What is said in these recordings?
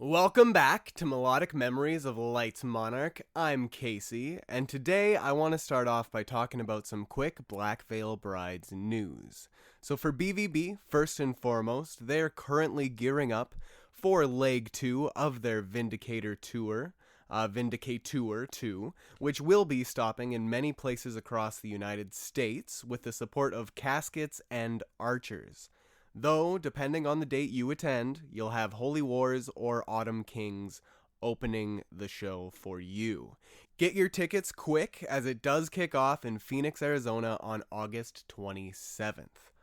Welcome back to Melodic Memories of Light's Monarch. I'm Casey, and today I want to start off by talking about some quick Black Veil Brides news. So for BVB, first and foremost, they're currently gearing up for Leg 2 of their Vindicator Tour, Vindicator 2, which will be stopping in many places across the United States with the support of caskets and archers. Though, depending on the date you attend, you'll have Holy Wars or Autumn Kings opening the show for you. Get your tickets quick, as it does kick off in Phoenix, Arizona on August 27th.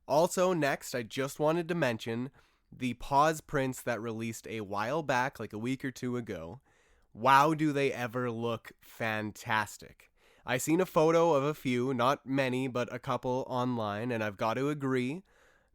Also, next, I just wanted to mention the pause prints that released a while back, like a week or two ago. Wow, do they ever look fantastic. I seen a photo of a few, not many, but a couple online, and I've got to agree,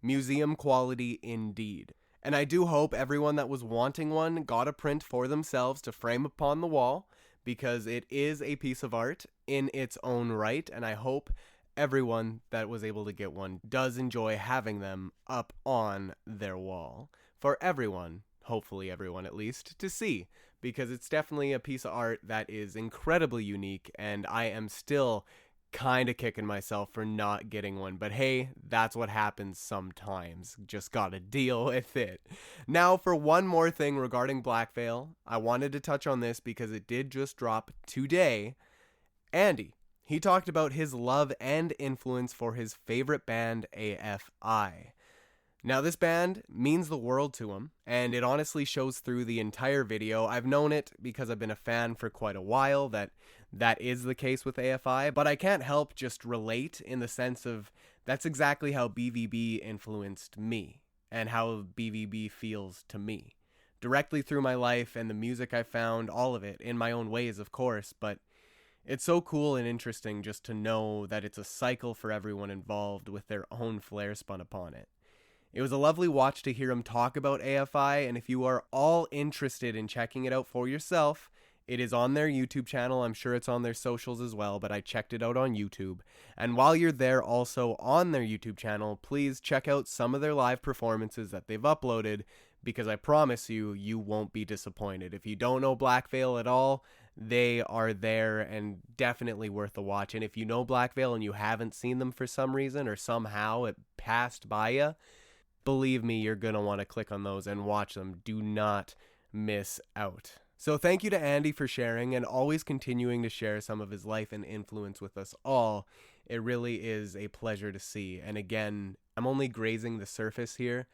museum quality indeed. And I do hope everyone that was wanting one got a print for themselves to frame upon the wall, because it is a piece of art in its own right, and I hope everyone that was able to get one does enjoy having them up on their wall for everyone, hopefully everyone at least, to see, because it's definitely a piece of art that is incredibly unique, and I am still kind of kicking myself for not getting one, but hey, that's what happens sometimes. Just gotta deal with it. Now, for one more thing regarding Black Veil, I wanted to touch on this because it did just drop today. Andy, he talked about his love and influence for his favorite band, AFI. Now, this band means the world to him, and it honestly shows through the entire video. I've known it because I've been a fan for quite a while, that is the case with AFI, but I can't help just relate in the sense of that's exactly how BVB influenced me, and how BVB feels to me. Directly through my life and the music I found, all of it, in my own ways, of course, but it's so cool and interesting just to know that it's a cycle for everyone involved with their own flair spun upon it. It was a lovely watch to hear him talk about AFI, and if you are all interested in checking it out for yourself, it is on their YouTube channel. I'm sure it's on their socials as well, but I checked it out on YouTube. And while you're there also on their YouTube channel, please check out some of their live performances that they've uploaded, because I promise you, you won't be disappointed. If you don't know Black Veil at all, they are there and definitely worth a watch. And if you know Black Veil and you haven't seen them for some reason or somehow it passed by you, believe me, you're going to want to click on those and watch them. Do not miss out. So thank you to Andy for sharing and always continuing to share some of his life and influence with us all. It really is a pleasure to see. And again, I'm only grazing the surface here.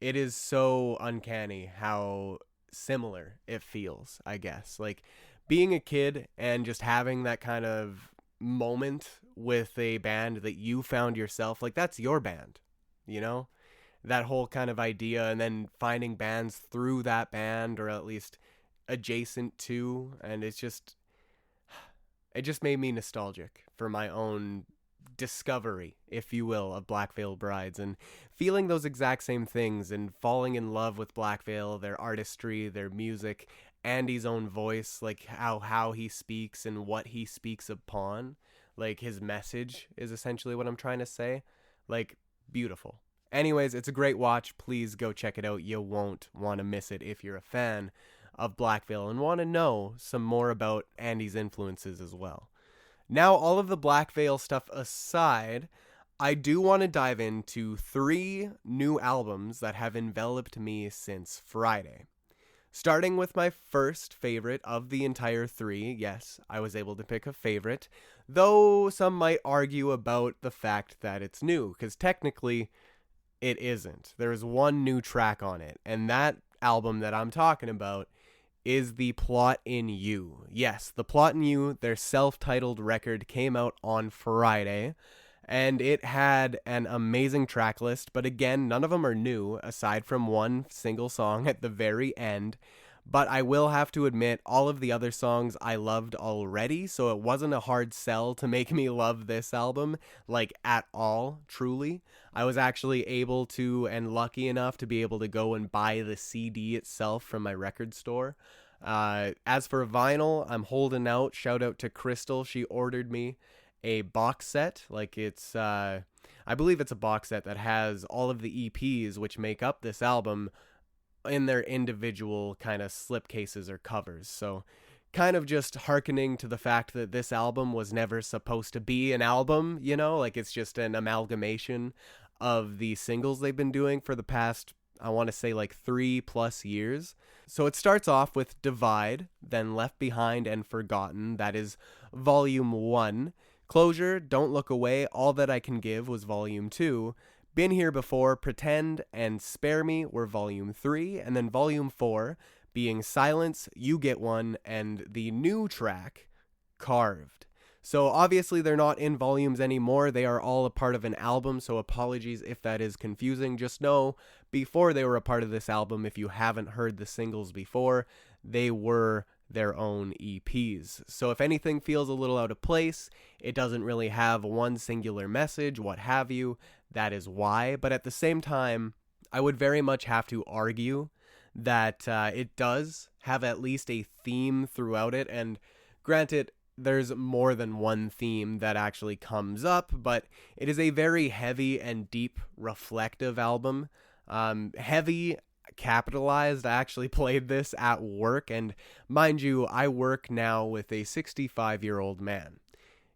It is so uncanny how similar it feels, I guess. Like being a kid and just having that kind of moment with a band that you found yourself, like that's your band, you know? That whole kind of idea, and then finding bands through that band, or at least adjacent to, and it just made me nostalgic for my own discovery, if you will, of Black Veil Brides, and feeling those exact same things, and falling in love with Black Veil, their artistry, their music, Andy's own voice, like how he speaks and what he speaks upon, like his message is essentially what I'm trying to say, like beautiful. Anyways, it's a great watch. Please go check it out. You won't want to miss it if you're a fan of Black Veil and want to know some more about Andy's influences as well. Now, all of the Black Veil stuff aside, I do want to dive into 3 new albums that have enveloped me since Friday. Starting with my first favorite of the entire 3, yes, I was able to pick a favorite, though some might argue about the fact that it's new, because technically it isn't. There is one new track on it, and that album that I'm talking about is The Plot in You. Yes, The Plot in You, their self-titled record, came out on Friday, and it had an amazing track list, but again, none of them are new, aside from one single song at the very end. But I will have to admit, all of the other songs I loved already, so it wasn't a hard sell to make me love this album, like at all, truly. I was actually able to, and lucky enough to be able to go and buy the CD itself from my record store. As for vinyl, I'm holding out. Shout out to Crystal. She ordered me a box set. Like it's, I believe it's a box set that has all of the EPs which make up this album in their individual kind of slipcases or covers. So kind of just hearkening to the fact that this album was never supposed to be an album, like it's just an amalgamation of the singles they've been doing for the past, I want to say, like 3+ years. So it starts off with Divide, then Left Behind and Forgotten. That is Volume 1. Closure, Don't Look Away, All That I Can Give was Volume 2. Been Here Before, Pretend, and Spare Me were Volume 3. And then Volume 4 being Silence, You Get One, and the new track, Carved. So obviously they're not in volumes anymore. They are all a part of an album, so apologies if that is confusing. Just know, before they were a part of this album, if you haven't heard the singles before, they were their own EPs. So if anything feels a little out of place, it doesn't really have one singular message, what have you, that is why. But at the same time, I would very much have to argue that it does have at least a theme throughout it, and granted, there's more than one theme that actually comes up, but it is a very heavy and deep reflective album. Heavy, capitalized. I actually played this at work, and mind you, I work now with a 65-year-old man.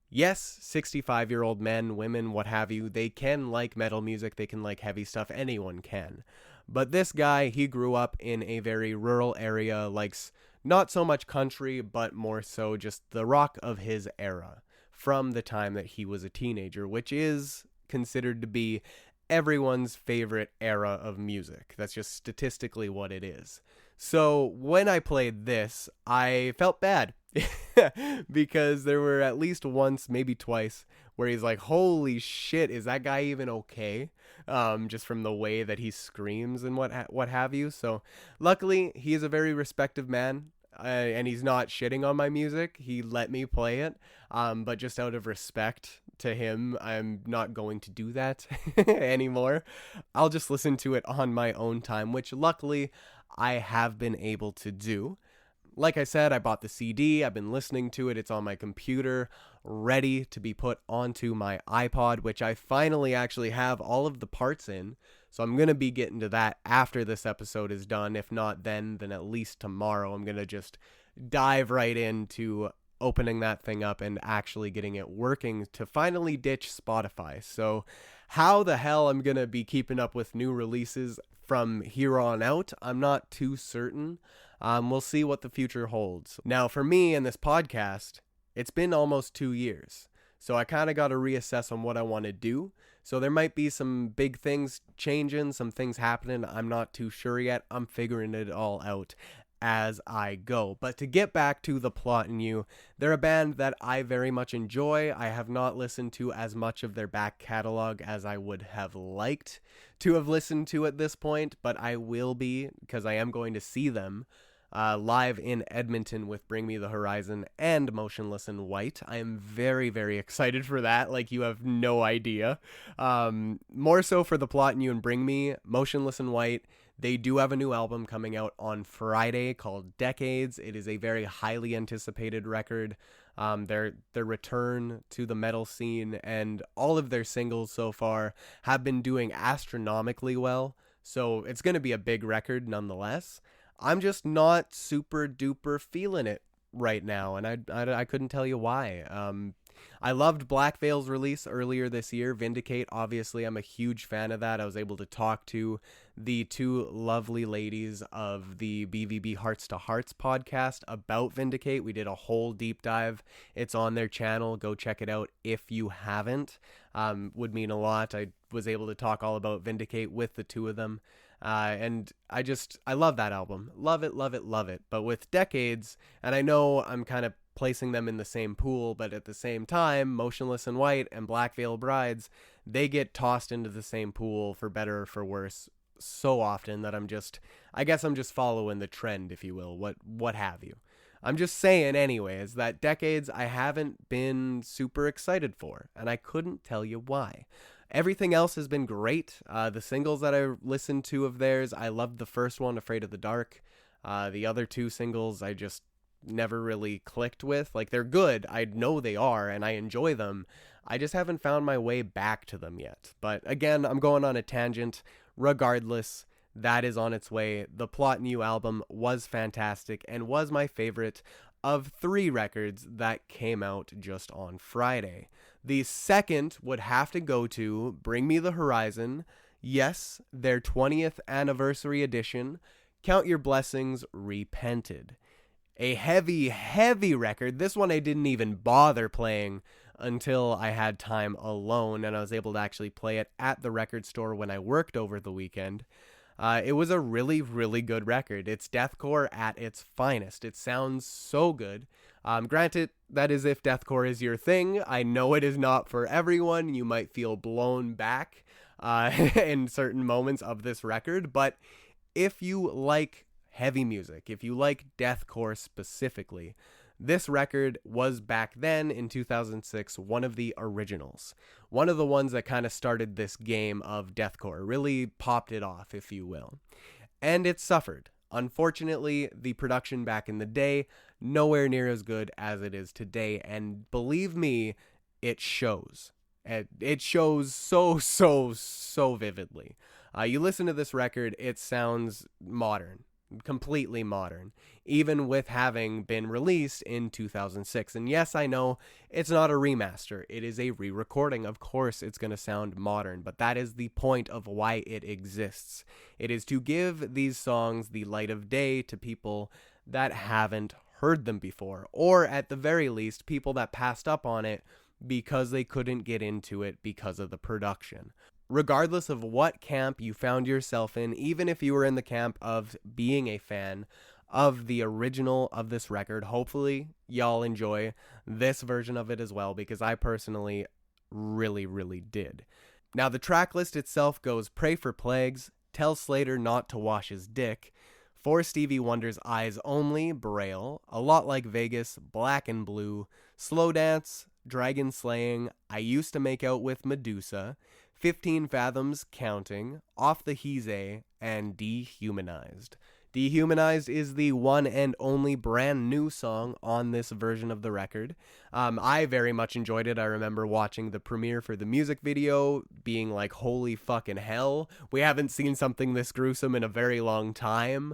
Yes, 65-year-old men, women, what have you, they can like metal music, they can like heavy stuff, anyone can. But this guy, he grew up in a very rural area, likes not so much country, but more so just the rock of his era from the time that he was a teenager, which is considered to be everyone's favorite era of music. That's just statistically what it is. So when I played this, I felt bad because there were at least once, maybe twice, where he's like, holy shit, is that guy even okay? Just from the way that he screams and what have you. So luckily, he is a very respective man, and he's not shitting on my music. He let me play it, but just out of respect to him, I'm not going to do that anymore. I'll just listen to it on my own time, which luckily I have been able to do. Like I said, I bought the CD, I've been listening to it, it's on my computer, ready to be put onto my iPod, which I finally actually have all of the parts in, so I'm going to be getting to that after this episode is done. If not then at least tomorrow. I'm going to just dive right into opening that thing up and actually getting it working to finally ditch Spotify. So how the hell I'm going to be keeping up with new releases from here on out, I'm not too certain. We'll see what the future holds. Now, for me and this podcast, it's been almost 2 years. So I kind of got to reassess on what I want to do. So there might be some big things changing, some things happening. I'm not too sure yet. I'm figuring it all out as I go. But to get back to The Plotting You, they're a band that I very much enjoy. I have not listened to as much of their back catalog as I would have liked to have listened to at this point, but I will be, because I am going to see them live in Edmonton with Bring Me the Horizon and Motionless in White. I am very, very excited for that. Like, you have no idea. More so for The Plotting You and Bring Me. Motionless in White, they do have a new album coming out on Friday called Decades. It is a very highly anticipated record. Their return to the metal scene, and all of their singles so far have been doing astronomically well. So it's going to be a big record nonetheless. I'm just not super duper feeling it right now, and I couldn't tell you why. I loved Black Veil's release earlier this year. Vindicate, obviously, I'm a huge fan of that. I was able to talk to the two lovely ladies of the BVB Hearts to Hearts podcast about Vindicate. We did a whole deep dive. It's on their channel. Go check it out if you haven't. Would mean a lot. I was able to talk all about Vindicate with the two of them. And I love that album. Love it, love it, love it. But with Decades, and I know I'm kind of placing them in the same pool, but at the same time, Motionless in White and Black Veil Brides, they get tossed into the same pool for better or for worse so often that I guess I'm just following the trend, if you will, what have you. I'm just saying anyways that Decades I haven't been super excited for, and I couldn't tell you why. Everything else has been great. The singles that I listened to of theirs, I loved the first one, Afraid of the Dark. The other two singles I just never really clicked with. Like, they're good. I know they are, and I enjoy them. I just haven't found my way back to them yet. But again, I'm going on a tangent. Regardless, that is on its way. The Plot New album was fantastic and was my favorite of 3 records that came out just on Friday. The second would have to go to Bring Me the Horizon. Yes, their 20th anniversary edition, Count Your Blessings Repented. A heavy, heavy record. This one I didn't even bother playing until I had time alone and I was able to actually play it at the record store when I worked over the weekend. It was a really, really good record. It's deathcore at its finest. It sounds so good. Granted, that is if deathcore is your thing. I know it is not for everyone. You might feel blown back in certain moments of this record, but if you like heavy music, if you like deathcore specifically, this record was back then in 2006 one of the originals. One of the ones that kind of started this game of deathcore, really popped it off, if you will. And it suffered. Unfortunately, the production back in the day, nowhere near as good as it is today. And believe me, it shows. It shows so vividly. You listen to this record, it sounds modern. Completely modern, even with having been released in 2006. And yes, I know it's not a remaster, it is a re-recording. Of course it's going to sound modern, but that is the point of why it exists. It is to give these songs the light of day to people that haven't heard them before, or at the very least people that passed up on it because they couldn't get into it because of the production. Regardless of what camp you found yourself in, even if you were in the camp of being a fan of the original of this record, hopefully y'all enjoy this version of it as well, because I personally really did. Now, the track list itself goes Pray for Plagues, Tell Slater Not to Wash His Dick, For Stevie Wonder's Eyes Only, Braille, A Lot Like Vegas, Black and Blue, Slow Dance, Dragon Slaying, I Used to Make Out with Medusa, 15 Fathoms, Counting, Off the Heeze, and Dehumanized. Dehumanized is the one and only brand new song on this version of the record. I very much enjoyed it. I remember watching the premiere for the music video, being like, holy fucking hell, we haven't seen something this gruesome in a very long time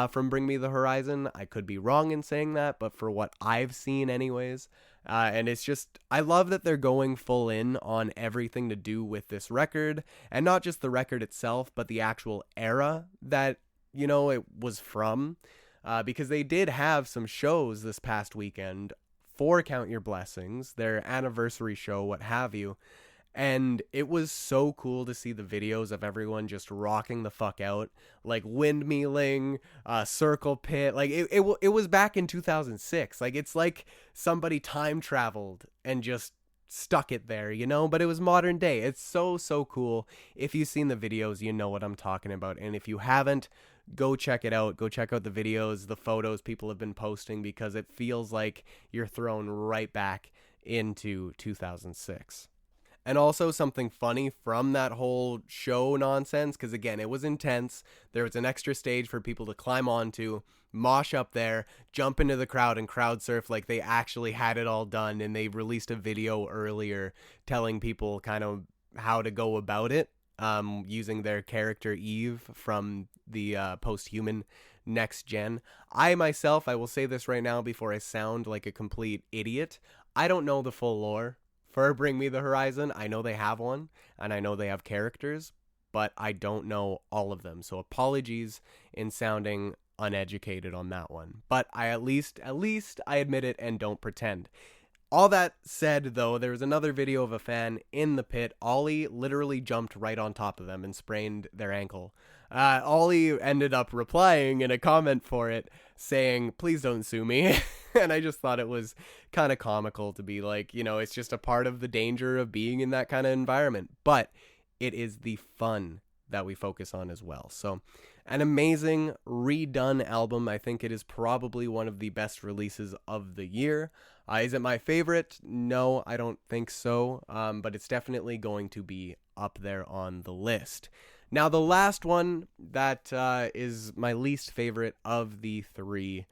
from Bring Me the Horizon. I could be wrong in saying that, but for what I've seen anyways. And it's just, I love that they're going full in on everything to do with this record, and not just the record itself, but the actual era that, you know, it was from, because they did have some shows this past weekend for Count Your Blessings, their anniversary show, what have you, and it was so cool to see the videos of everyone just rocking the fuck out, like windmilling, circle pit, like it was back in 2006, like it's like somebody time traveled and just stuck it there, you know, but it was modern day. It's so cool. If you've seen the videos, you know what I'm talking about, and if you haven't, go check it out. Go check out the videos, the photos people have been posting, because it feels like you're thrown right back into 2006. And also something funny from that whole show nonsense, because again, it was intense. There was an extra stage for people to climb onto, mosh up there, jump into the crowd and crowd surf like they actually had it all done, and they released a video earlier telling people kind of how to go about it, using their character Eve from the post-human Next Gen. I myself, I will say this right now before I sound like a complete idiot, I don't know the full lore for Bring Me the Horizon. I know they have one, and I know they have characters, but I don't know all of them. So apologies in sounding uneducated on that one. But I at least I admit it and don't pretend. All that said, though, there was another video of a fan in the pit. Ollie literally jumped right on top of them and sprained their ankle. Ollie ended up replying in a comment for it saying, please don't sue me. And I just thought it was kind of comical to be like, you know, it's just a part of the danger of being in that kind of environment. But it is the fun that we focus on as well. So an amazing redone album. I think it is probably one of the best releases of the year. Is it my favorite? No, I don't think so. But it's definitely going to be up there on the list. Now, the last one that is my least favorite of the 3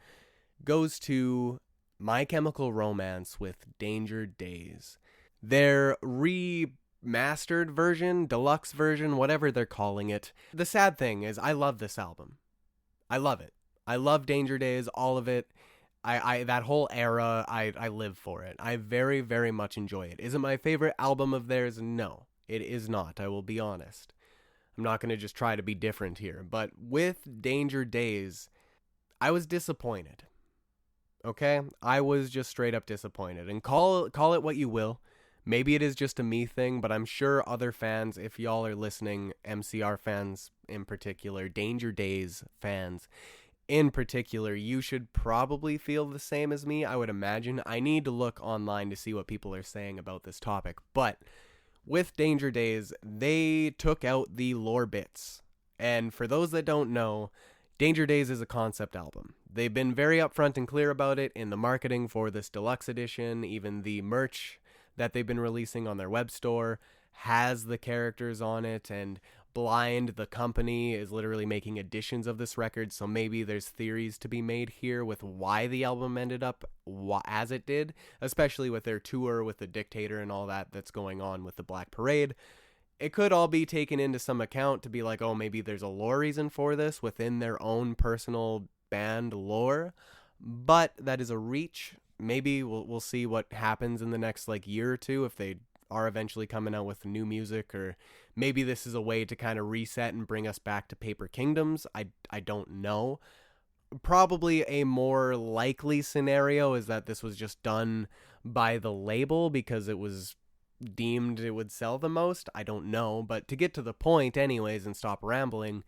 goes to My Chemical Romance with Danger Days. Their remixed mastered version, deluxe version, whatever they're calling it. The sad thing is I love this album. I love it. I love Danger Days, all of it. I that whole era, I live for it. I very, very much enjoy it. Is it my favorite album of theirs? No, it is not. I will be honest. I'm not going to just try to be different here. But with Danger Days, I was disappointed. Okay? I was just straight up disappointed. And call it what you will. Maybe it is just a me thing, but I'm sure other fans, if y'all are listening, MCR fans in particular, Danger Days fans in particular, you should probably feel the same as me, I would imagine. I need to look online to see what people are saying about this topic. But with Danger Days, they took out the lore bits. And for those that don't know, Danger Days is a concept album. They've been very upfront and clear about it in the marketing for this deluxe edition. Even the merch that they've been releasing on their web store has the characters on it, and Blind, the company, is literally making editions of this record, so maybe there's theories to be made here with why the album ended up as it did, especially with their tour with the Dictator and all that that's going on with the Black Parade. It could all be taken into some account to be like, oh, maybe there's a lore reason for this within their own personal band lore, but that is a reach. Maybe we'll see what happens in the next year or two if they are eventually coming out with new music, or maybe this is a way to kind of reset and bring us back to Paper Kingdoms. I don't know. Probably a more likely scenario is that this was just done by the label because it was deemed it would sell the most. I don't know, but to get to the point anyways and stop rambling,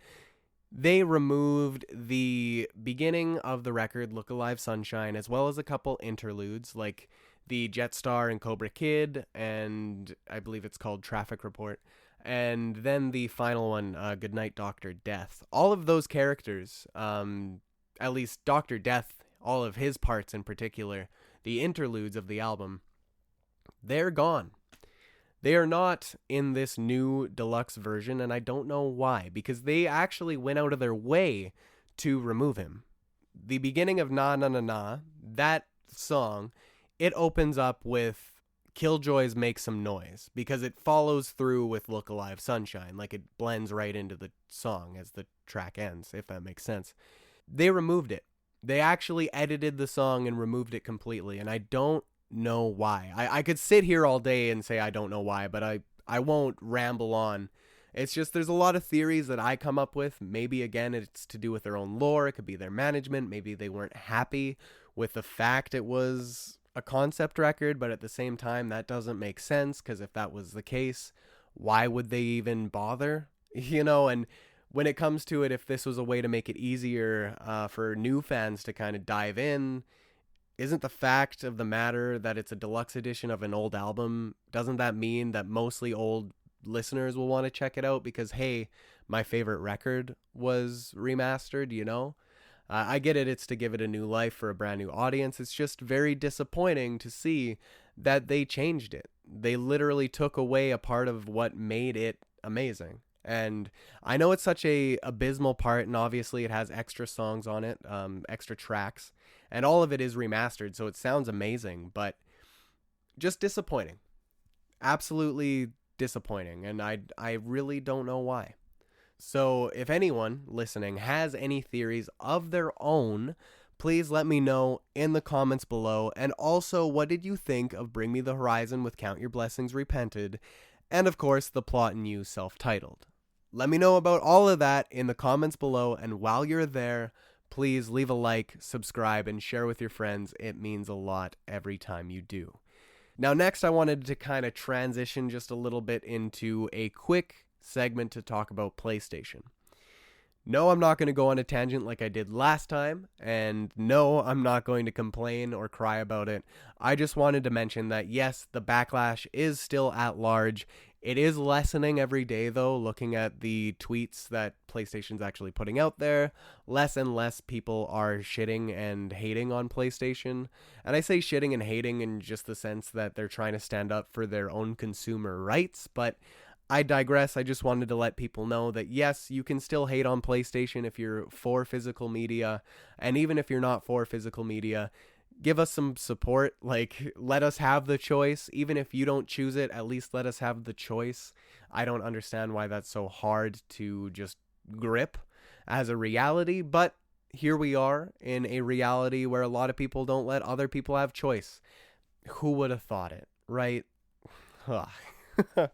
they removed the beginning of the record, Look Alive Sunshine, as well as a couple interludes like the Jetstar and Cobra Kid, and I believe it's called Traffic Report, and then the final one, Goodnight Dr. Death. All of those characters, at least Dr. Death, all of his parts in particular, the interludes of the album, they're gone. They are not in this new deluxe version, and I don't know why, because they actually went out of their way to remove him. The beginning of Na Na Na Na, that song, it opens up with Killjoy's Make Some Noise, because it follows through with Look Alive Sunshine. It blends right into the song as the track ends, if that makes sense. They removed it. They actually edited the song and removed it completely, and I don't know why. I could sit here all day and say I don't know why, but I won't ramble on. It's just there's a lot of theories that I come up with. Maybe, again, it's to do with their own lore. It could be their management. Maybe they weren't happy with the fact it was a concept record, but at the same time, that doesn't make sense, because if that was the case, why would they even bother? And when it comes to it, if this was a way to make it easier for new fans to kind of dive in, isn't the fact of the matter that it's a deluxe edition of an old album, doesn't that mean that mostly old listeners will want to check it out because, hey, my favorite record was remastered, I get it, it's to give it a new life for a brand new audience. It's just very disappointing to see that they changed it. They literally took away a part of what made it amazing. And I know it's such a abysmal part, and obviously it has extra songs on it, extra tracks, and all of it is remastered, so it sounds amazing, but just disappointing. Absolutely disappointing, and I really don't know why. So if anyone listening has any theories of their own, please let me know in the comments below. And also, what did you think of Bring Me the Horizon with Count Your Blessings Repented? And of course, The Plot in You self-titled. Let me know about all of that in the comments below. And while you're there, please leave a like, subscribe, and share with your friends. It means a lot every time you do. Now, next, I wanted to kind of transition just a little bit into a quick segment to talk about PlayStation. No, I'm not going to go on a tangent like I did last time, and no, I'm not going to complain or cry about it. I just wanted to mention that yes, the backlash is still at large. It is lessening every day, though, looking at the tweets that PlayStation's actually putting out there. Less and less people are shitting and hating on PlayStation. And I say shitting and hating in just the sense that they're trying to stand up for their own consumer rights, but I digress. I just wanted to let people know that yes, you can still hate on PlayStation if you're for physical media, and even if you're not for physical media, give us some support. Like, let us have the choice. Even if you don't choose it, at least let us have the choice. I don't understand why that's so hard to just grip as a reality, but here we are in a reality where a lot of people don't let other people have choice. Who would have thought it, right? A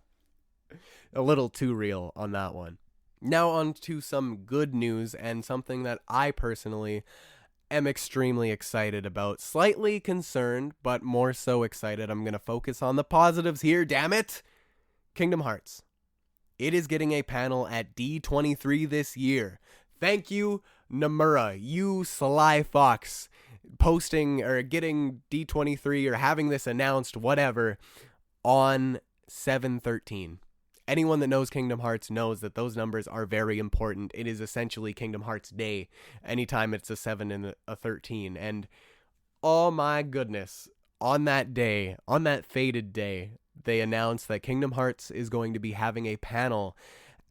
little too real on that one. Now on to some good news and something that I personally am extremely excited about. Slightly concerned, but more so excited. I'm going to focus on the positives here, damn it! Kingdom Hearts. It is getting a panel at D23 this year. Thank you, Nomura, you sly fox, posting or getting D23 or having this announced, whatever, on 7/13. Anyone that knows Kingdom Hearts knows that those numbers are very important. It is essentially Kingdom Hearts Day anytime it's a 7 and a 13. And oh my goodness, on that day, on that fated day, they announced that Kingdom Hearts is going to be having a panel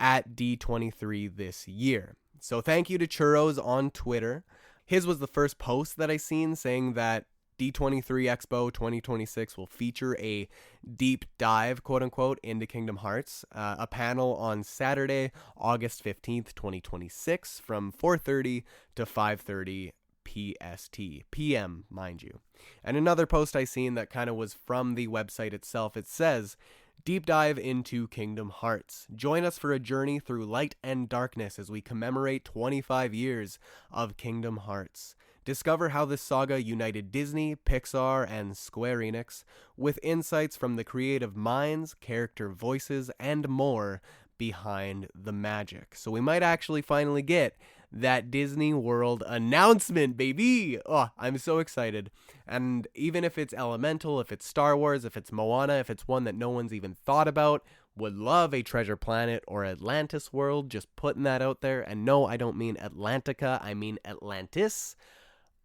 at D23 this year. So thank you to Churros on Twitter. His was the first post that I seen saying that D23 Expo 2026 will feature a deep dive, quote unquote, into Kingdom Hearts. A panel on Saturday, August 15th, 2026 from 4:30 to 5:30 PST. PM, mind you. And another post I seen that kind of was from the website itself, it says, Deep dive into Kingdom Hearts. Join us for a journey through light and darkness as we commemorate 25 years of Kingdom Hearts. Discover how this saga united Disney, Pixar, and Square Enix with insights from the creative minds, character voices, and more behind the magic. So we might actually finally get that Disney World announcement, baby! Oh, I'm so excited. And even if it's Elemental, if it's Star Wars, if it's Moana, if it's one that no one's even thought about, would love a Treasure Planet or Atlantis world, just putting that out there. And no, I don't mean Atlantica, I mean Atlantis.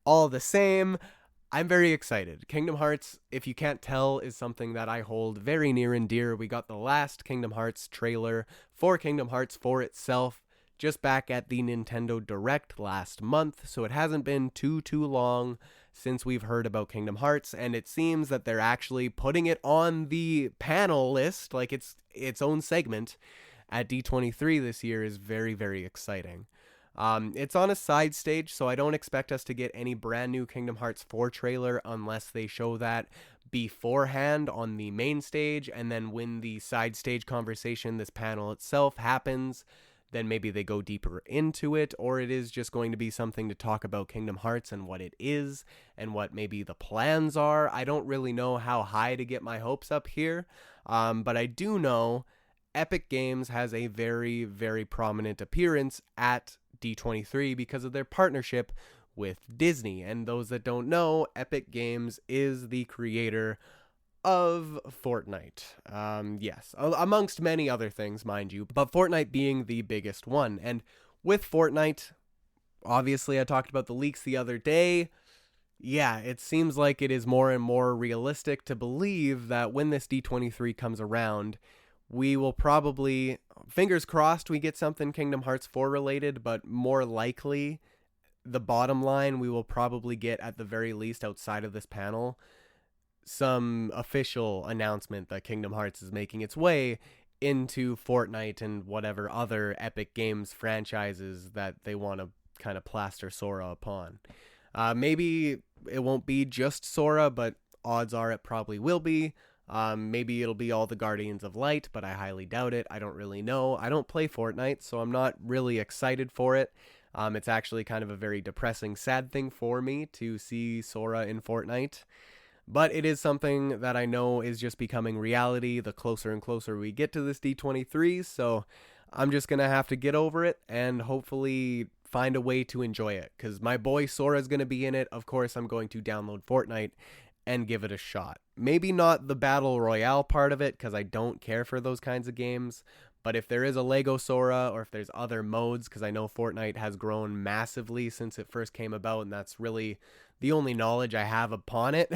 All the same, I'm very excited. Kingdom Hearts, if you can't tell, is something that I hold very near and dear. We got the last Kingdom Hearts trailer for Kingdom Hearts 4 itself just back at the Nintendo Direct last month, so it hasn't been too long since we've heard about Kingdom Hearts, and it seems that they're actually putting it on the panel list, like it's its own segment at D23 this year is very, very exciting. It's on a side stage, so I don't expect us to get any brand new Kingdom Hearts 4 trailer unless they show that beforehand on the main stage, and then when the side stage conversation, this panel itself happens, then maybe they go deeper into it, or it is just going to be something to talk about Kingdom Hearts and what it is and what maybe the plans are. I don't really know how high to get my hopes up here, but I do know Epic Games has a very, very prominent appearance at D23 because of their partnership with Disney. And those that don't know, Epic Games is the creator of Fortnite. Yes, amongst many other things, mind you, but Fortnite being the biggest one. And with Fortnite, obviously I talked about the leaks the other day. Yeah, it seems like it is more and more realistic to believe that when this D23 comes around, we will probably, fingers crossed, we get something Kingdom Hearts 4 related, but more likely, the bottom line, we will probably get, at the very least outside of this panel, some official announcement that Kingdom Hearts is making its way into Fortnite and whatever other Epic Games franchises that they want to kind of plaster Sora upon. Maybe it won't be just Sora, but odds are it probably will be. Maybe it'll be all the Guardians of Light, but I highly doubt it. I don't really know. I don't play Fortnite, so I'm not really excited for it. It's actually kind of a very depressing, sad thing for me to see Sora in Fortnite. But it is something that I know is just becoming reality the closer and closer we get to this D23, so I'm just going to have to get over it and hopefully find a way to enjoy it. Because my boy Sora is going to be in it. Of course, I'm going to download Fortnite and give it a shot. Maybe not the Battle Royale part of it, because I don't care for those kinds of games. But if there is a Lego Sora, or if there's other modes, because I know Fortnite has grown massively since it first came about, and that's really the only knowledge I have upon it.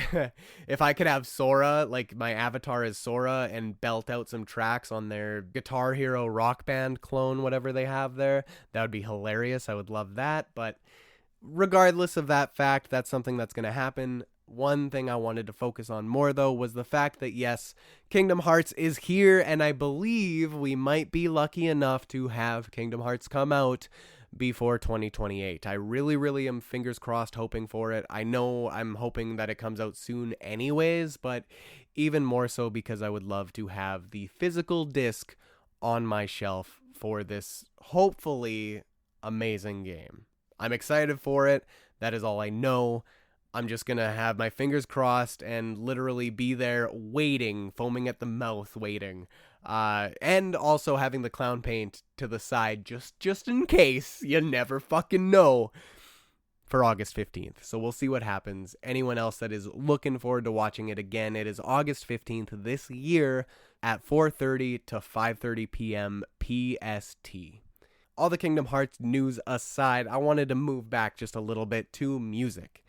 If I could have Sora, like my avatar is Sora, and belt out some tracks on their Guitar Hero Rock Band clone, whatever they have there, that would be hilarious. I would love that. But regardless of that fact, that's something that's going to happen. One thing I wanted to focus on more, though, was the fact that, yes, Kingdom Hearts is here, and I believe we might be lucky enough to have Kingdom Hearts come out before 2028. I really am fingers crossed hoping for it. I know I'm hoping that it comes out soon anyways, but even more so because I would love to have the physical disc on my shelf for this hopefully amazing game. I'm excited for it. That is all I know. I'm just going to have my fingers crossed and literally be there waiting, foaming at the mouth waiting. And also having the clown paint to the side just in case. You never fucking know. For August 15th. So we'll see what happens. Anyone else that is looking forward to watching it again, it is August 15th this year at 4:30 to 5:30 p.m. PST. All the Kingdom Hearts news aside, I wanted to move back just a little bit to music.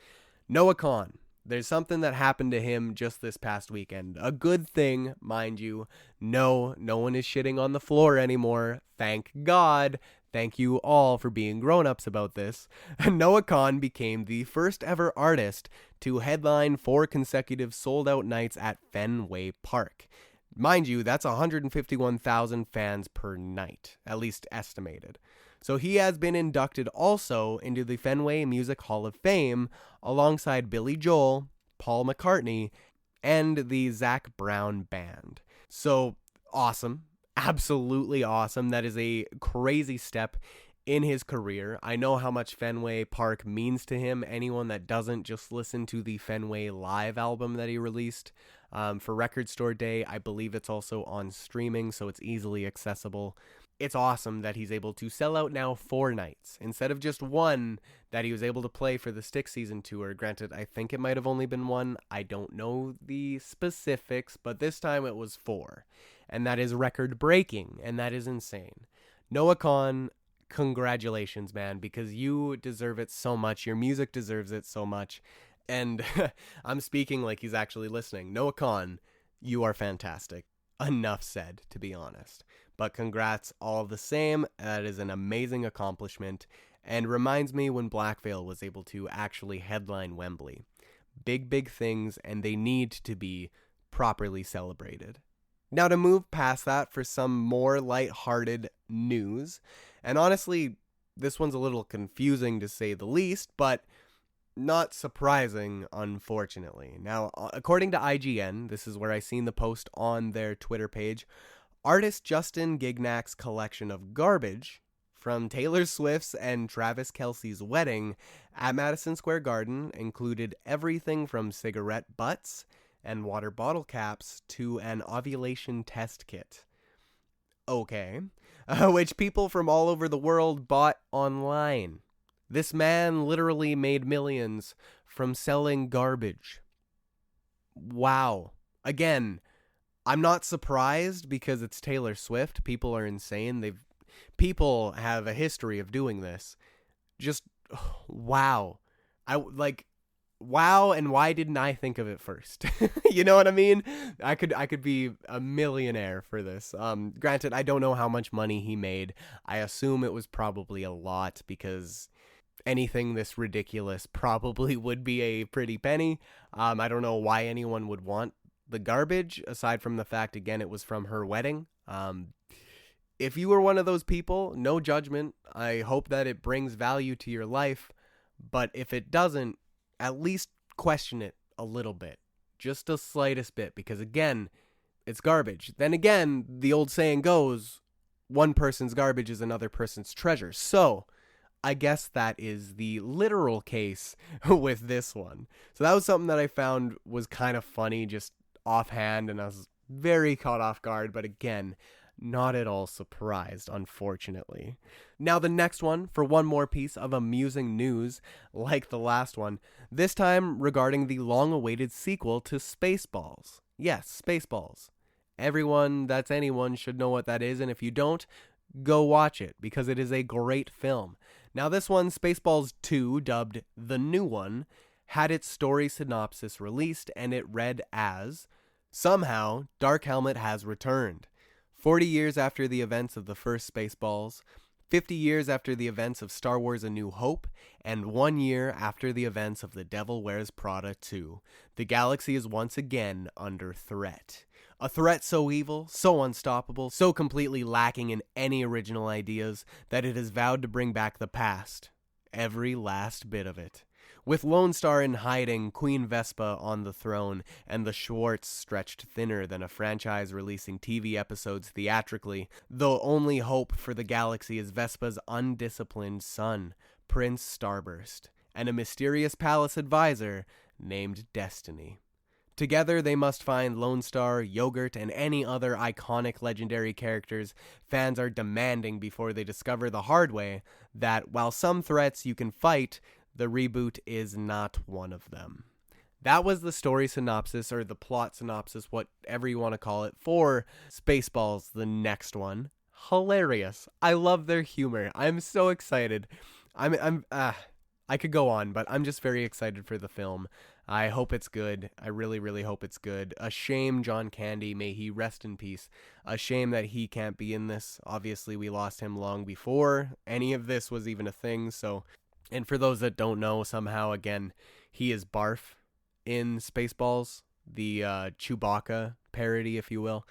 Noah Kahan. There's something that happened to him just this past weekend. A good thing, mind you. No one is shitting on the floor anymore. Thank God. Thank you all for being grown-ups about this. Noah Kahan became the first ever artist to headline 4 consecutive sold-out nights at Fenway Park. Mind you, that's 151,000 fans per night, at least estimated. So he has been inducted also into the Fenway Music Hall of Fame alongside Billy Joel, Paul McCartney, and the Zac Brown Band. So awesome. Absolutely awesome. That is a crazy step in his career. I know how much Fenway Park means to him. Anyone that doesn't, just listen to the Fenway Live album that he released for Record Store Day. I believe it's also on streaming, so it's easily accessible. It's awesome that he's able to sell out now 4 nights instead of just 1 that he was able to play for the Stick Season Tour. Granted, I think it might have only been 1. I don't know the specifics, but this time it was 4. And that is record breaking, and that is insane. Noah Kahan, congratulations, man, because you deserve it so much. Your music deserves it so much. And I'm speaking like he's actually listening. Noah Kahan, you are fantastic. Enough said, to be honest. But congrats all the same. That is an amazing accomplishment and reminds me when Black Veil was able to actually headline Wembley. Big things, and they need to be properly celebrated. Now to move past that for some more lighthearted news, and honestly, this one's a little confusing to say the least, but not surprising, unfortunately. Now, according to IGN, this is where I seen the post on their Twitter page, artist Justin Gignac's collection of garbage from Taylor Swift's and Travis Kelce's wedding at Madison Square Garden included everything from cigarette butts and water bottle caps to an ovulation test kit. Okay. Which people from all over the world bought online. This man literally made millions from selling garbage. Wow. Again, I'm not surprised because it's Taylor Swift. People are insane. People have a history of doing this. Just wow. Wow, and why didn't I think of it first? You know what I mean? I could be a millionaire for this. Granted, I don't know how much money he made. I assume it was probably a lot because anything this ridiculous probably would be a pretty penny. I don't know why anyone would want the garbage, aside from the fact, again, it was from her wedding. If you were one of those people, no judgment. I hope that it brings value to your life. But if it doesn't, at least question it a little bit. Just the slightest bit. Because again, it's garbage. Then again, the old saying goes, one person's garbage is another person's treasure. So I guess that is the literal case with this one. So that was something that I found was kind of funny, just offhand, and I was very caught off guard, but again, not at all surprised, unfortunately. Now the next one, for one more piece of amusing news, like the last one, this time regarding the long-awaited sequel to Spaceballs. Yes, Spaceballs. Everyone that's anyone should know what that is, and if you don't, go watch it, because it is a great film. Now this one, Spaceballs 2, dubbed The New One, had its story synopsis released, and it read as, somehow, Dark Helmet has returned. 40 years after the events of the first Spaceballs, 50 years after the events of Star Wars A New Hope, and 1 year after the events of The Devil Wears Prada 2, the galaxy is once again under threat. A threat so evil, so unstoppable, so completely lacking in any original ideas that it has vowed to bring back the past. Every last bit of it. With Lone Star in hiding, Queen Vespa on the throne, and the Schwartz stretched thinner than a franchise releasing TV episodes theatrically, the only hope for the galaxy is Vespa's undisciplined son, Prince Starburst, and a mysterious palace advisor named Destiny. Together, they must find Lone Star, Yogurt, and any other iconic legendary characters fans are demanding before they discover the hard way that, while some threats you can fight, the reboot is not one of them. That was the story synopsis, or the plot synopsis, whatever you want to call it, for Spaceballs, the next one. Hilarious. I love their humor. I'm so excited. I could go on, but I'm just very excited for the film. I hope it's good. I really, really hope it's good. A shame John Candy, may he rest in peace. A shame that he can't be in this. Obviously, we lost him long before any of this was even a thing, so... And for those that don't know, somehow, again, he is Barf in Spaceballs, the Chewbacca parody, if you will.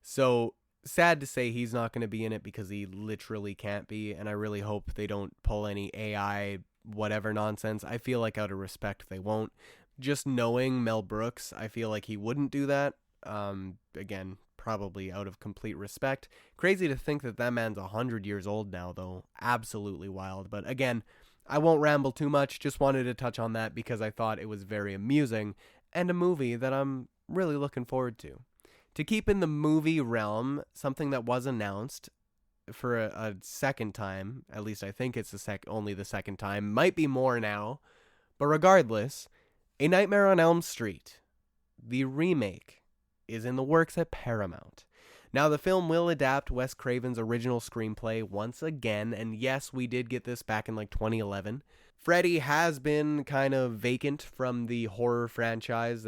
So, sad to say he's not going to be in it because he literally can't be, and I really hope they don't pull any AI whatever nonsense. I feel like out of respect they won't. Just knowing Mel Brooks, I feel like he wouldn't do that. Again, probably out of complete respect. Crazy to think that that man's 100 years old now, though. Absolutely wild. But again, I won't ramble too much, just wanted to touch on that because I thought it was very amusing and a movie that I'm really looking forward to. To keep in the movie realm, something that was announced for a second time, at least I think it's only the second time, might be more now, but regardless, A Nightmare on Elm Street, the remake, is in the works at Paramount. Now, the film will adapt Wes Craven's original screenplay once again, and yes, we did get this back in 2011. Freddy has been kind of vacant from the horror franchise,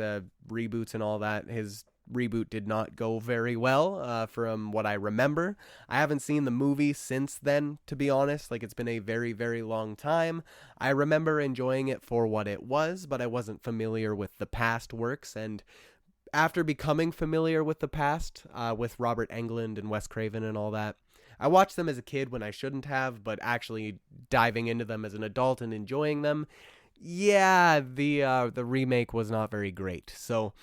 reboots and all that. His reboot did not go very well, from what I remember. I haven't seen the movie since then, to be honest. It's been a very, very long time. I remember enjoying it for what it was, but I wasn't familiar with the past works, and after becoming familiar with the past, with Robert Englund and Wes Craven and all that, I watched them as a kid when I shouldn't have, but actually diving into them as an adult and enjoying them, yeah, the remake was not very great. So,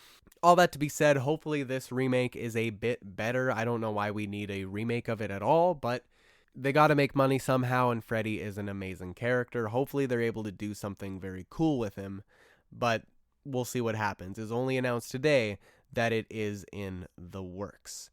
all that to be said, hopefully this remake is a bit better. I don't know why we need a remake of it at all, but they gotta make money somehow, and Freddy is an amazing character. Hopefully they're able to do something very cool with him, but we'll see what happens. It's only announced today that it is in the works.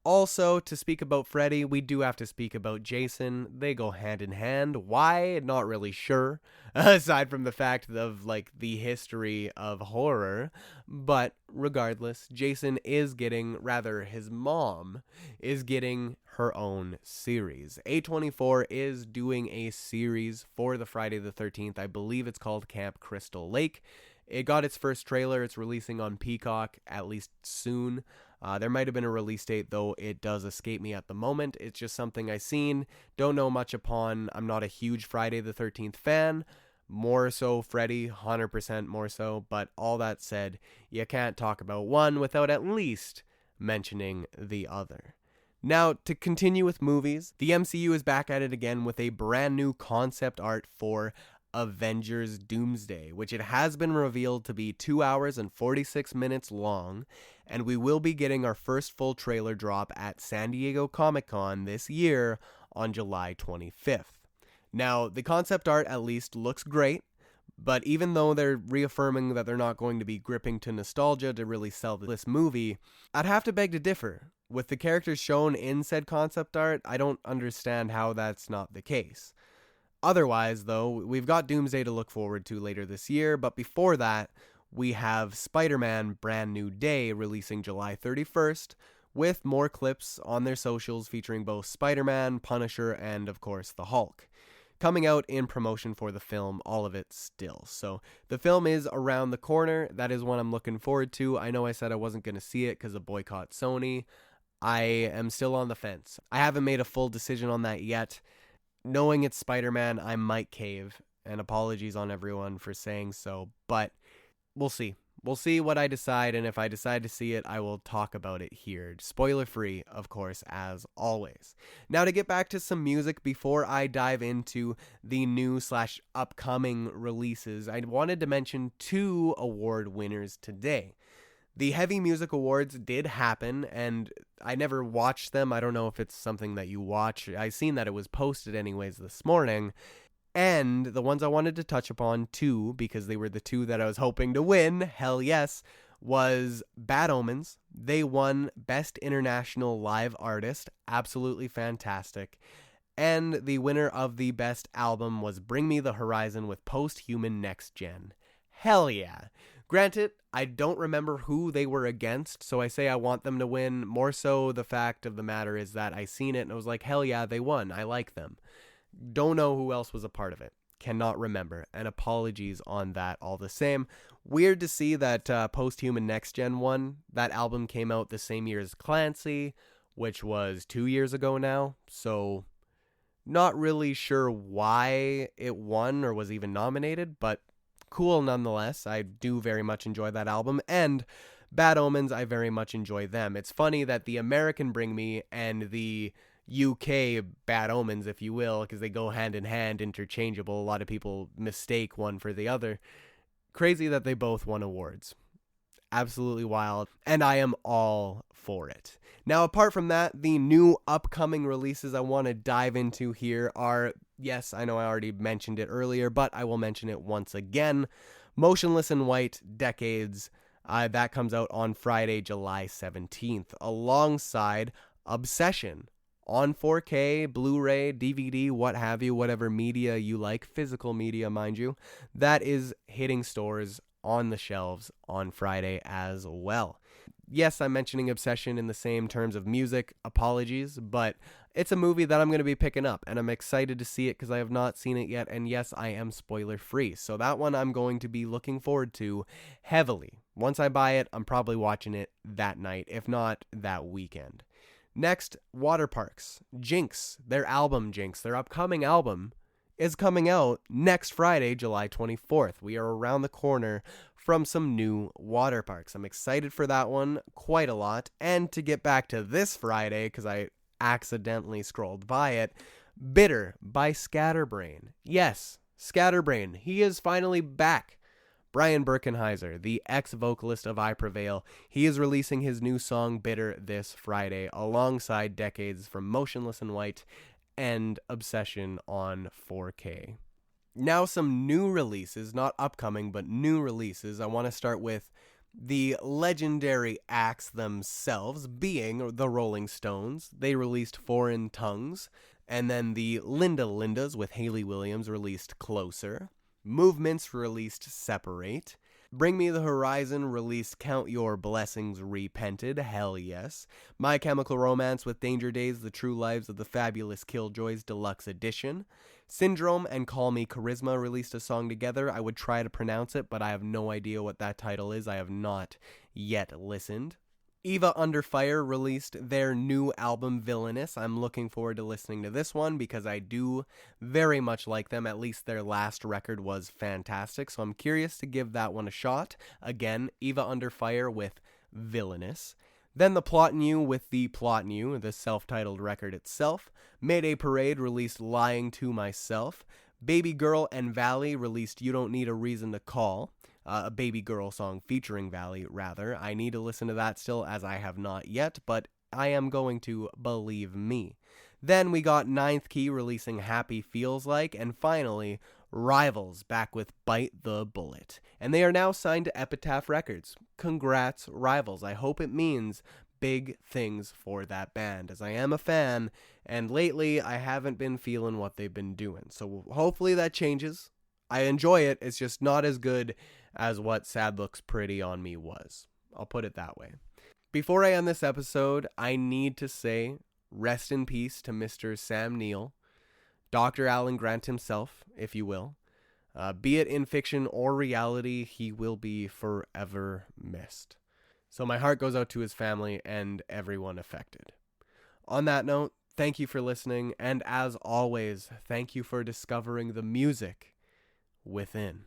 Also, to speak about Freddy, we do have to speak about Jason. They go hand in hand. Why? Not really sure. Aside from the fact of, the history of horror. But regardless, Jason is getting, rather, his mom is getting her own series. A24 is doing a series for the Friday the 13th. I believe it's called Camp Crystal Lake. It got its first trailer. It's releasing on Peacock, at least soon. There might have been a release date, though it does escape me at the moment. It's just something I've seen, don't know much upon. I'm not a huge Friday the 13th fan. More so Freddy, 100% more so. But all that said, you can't talk about one without at least mentioning the other. Now, to continue with movies, the MCU is back at it again with a brand new concept art for Avengers Doomsday, which it has been revealed to be 2 hours and 46 minutes long, and we will be getting our first full trailer drop at San Diego Comic-Con this year on July 25th. Now, the concept art at least looks great, but even though they're reaffirming that they're not going to be gripping to nostalgia to really sell this movie, I'd have to beg to differ. With the characters shown in said concept art, I don't understand how that's not the case. Otherwise, though, we've got Doomsday to look forward to later this year, but before that, we have Spider-Man Brand New Day releasing July 31st, with more clips on their socials featuring both Spider-Man, Punisher, and, of course, the Hulk. Coming out in promotion for the film, all of it still. So, the film is around the corner. That is what I'm looking forward to. I know I said I wasn't going to see it because of boycott Sony. I am still on the fence. I haven't made a full decision on that yet. Knowing it's Spider-Man, I might cave, and apologies on everyone for saying so, but we'll see. We'll see what I decide, and if I decide to see it, I will talk about it here. Spoiler free, of course, as always. Now, to get back to some music before I dive into the new/upcoming releases, I wanted to mention 2 award winners today. The Heavy Music Awards did happen, and I never watched them. I don't know if it's something that you watch. I seen that it was posted anyways this morning. And the ones I wanted to touch upon, too, because they were the 2 that I was hoping to win, hell yes, was Bad Omens. They won Best International Live Artist. Absolutely fantastic. And the winner of the Best Album was Bring Me the Horizon with Post-Human Next Gen. Hell yeah. Granted, I don't remember who they were against, so I say I want them to win. More so, the fact of the matter is that I seen it and I was like, hell yeah, they won. I like them. Don't know who else was a part of it. Cannot remember. And apologies on that all the same. Weird to see that Post-Human Next Gen won. That album came out the same year as Clancy, which was 2 years ago now. So, not really sure why it won or was even nominated, but cool nonetheless. I do very much enjoy that album. And Bad Omens, I very much enjoy them. It's funny that the American Bring Me and the UK Bad Omens, if you will, because they go hand in hand, interchangeable. A lot of people mistake one for the other. Crazy that they both won awards. Absolutely wild, and I am all for it. Now, apart from that, the new upcoming releases I want to dive into here are, yes, I know I already mentioned it earlier, but I will mention it once again. Motionless in White, Decades. That comes out on Friday, July 17th, alongside Obsession. On 4K, Blu-ray, DVD, what have you, whatever media you like, physical media, mind you, that is hitting stores on the shelves on Friday as well. Yes, I'm mentioning Obsession in the same terms of music, apologies, but it's a movie that I'm going to be picking up, and I'm excited to see it because I have not seen it yet, and yes, I am spoiler-free, so that one I'm going to be looking forward to heavily. Once I buy it, I'm probably watching it that night, if not that weekend. Next, Water Parks. Jinx, their album Jinx, their upcoming album, is coming out next Friday, July 24th. We are around the corner from some new Water Parks. I'm excited for that one quite a lot. And to get back to this Friday, because I accidentally scrolled by it, Bitter by Scatterbrain. Yes, Scatterbrain. He is finally back. Brian Birkenheiser, the ex-vocalist of I Prevail, he is releasing his new song Bitter this Friday alongside Decades from Motionless in White and Obsession on 4K. Now some new releases, not upcoming, but new releases. I want to start with the legendary acts themselves, being the Rolling Stones. They released Foreign Tongues, and then the Linda Lindas with Hayley Williams released Closer. Movements released Separate. Bring Me the Horizon released Count Your Blessings Repented, hell yes. My Chemical Romance with Danger Days, The True Lives of the Fabulous Killjoys Deluxe Edition. Syndrome and Call Me Charisma released a song together. I would try to pronounce it, but I have no idea what that title is. I have not yet listened. Eva Under Fire released their new album Villainous. I'm looking forward to listening to this one because I do very much like them. At least their last record was fantastic, so I'm curious to give that one a shot. Again, Eva Under Fire with Villainous. Then The Plot New with The Plot New, the self-titled record itself. Mayday Parade released Lying to Myself. Baby Girl and Valley released You Don't Need a Reason to Call. A Baby Girl song featuring Valley, rather. I need to listen to that still, as I have not yet, but I am going to, believe me. Then we got Ninth Key releasing Happy Feels Like, and finally, Rivals back with Bite the Bullet. And they are now signed to Epitaph Records. Congrats, Rivals. I hope it means big things for that band, as I am a fan, and lately I haven't been feeling what they've been doing. So hopefully that changes. I enjoy it, it's just not as good as what Sad Looks Pretty on Me was. I'll put it that way. Before I end this episode, I need to say rest in peace to Mr. Sam Neill, Dr. Alan Grant himself, if you will. Be it in fiction or reality, he will be forever missed. So my heart goes out to his family and everyone affected. On that note, Thank you for listening, and as always, thank you for discovering the music within.